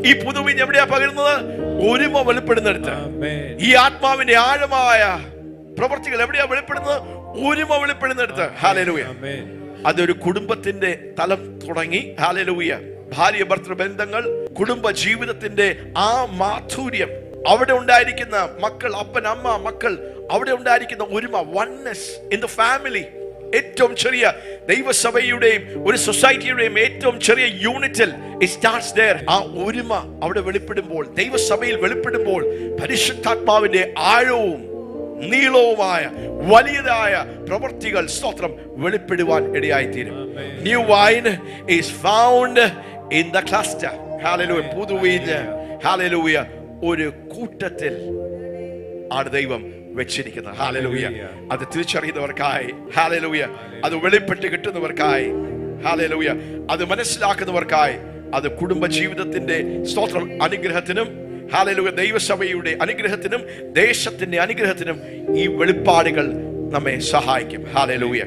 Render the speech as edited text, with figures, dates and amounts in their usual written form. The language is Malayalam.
ഈ പുതുവീഞ്ഞ് എവിടെയാ പകരുന്നത്? ഒരുമ വെളിപ്പെടുന്നിടത്ത്. ഈ ആത്മാവിന്റെ ആഴമായ പ്രവർത്തികൾ എവിടെയാ വെളിപ്പെടുന്നത്? ഒരുമ വെളിപ്പെടുന്നിടത്ത്. ഹല്ലേലൂയ. അതൊരു കുടുംബത്തിന്റെ തലം തുടങ്ങി. ഹല്ലേലൂയ. ഭാര്യ ഭർത്തൃ ബന്ധങ്ങൾ, കുടുംബ ജീവിതത്തിന്റെ ആ മാധുര്യം, അവിടെ ഉണ്ടായിരിക്കുന്ന മക്കൾ, അപ്പൻ അമ്മ മക്കൾ, അവിടെ ഉണ്ടായിരിക്കുന്ന ഒരുമ, വൺനെസ് ഇൻ ദ ഫാമിലി. ഏറ്റവും ചെറിയ ദൈവസഭയുടെയും ഒരു സൊസൈറ്റിയുടെയും ഏറ്റവും ചെറിയ യൂണിറ്റിൽ it starts there. ആ ഒരുമ അവിടെ വെളിപ്പെടുമ്പോൾ, ദൈവസഭയിൽ വെളിപ്പെടുമ്പോൾ, പരിശുദ്ധാത്മാവിന്റെ ആഴവും നീളവുമായ വലിയതായ പ്രവൃത്തികൾ സ്തോത്രം വെളിപ്പെടുവാൻ ഇടയായിത്തീരും. New wine is found in the cluster. ഹല്ലേലൂയ. പുതുവീഞ്ഞ് ഹല്ലേലൂയ ഒരു കൂട്ടത്തിൽ ആണ് ദൈവം വെച്ചിരിക്കുന്നത്. ഹല്ലേലൂയ. അത് തിരിച്ചറിയുന്നവർക്കായി, ഹല്ലേലൂയ, അത് വെളിപ്പെട്ട് കിട്ടുന്നവർക്കായി, ഹല്ലേലൂയ, അത് മനസ്സിലാക്കുന്നവർക്കായി, അത് കുടുംബ ജീവിതത്തിന്റെ സ്തോത്രം അനുഗ്രഹത്തിനും, ഹല്ലേലൂയ, ദൈവസഭയുടെ അനുഗ്രഹത്തിനും ദേശത്തിന്റെ അനുഗ്രഹത്തിനും ഈ വെളിപ്പാടുകൾ നമ്മെ സഹായിക്കും. ഹല്ലേലൂയ.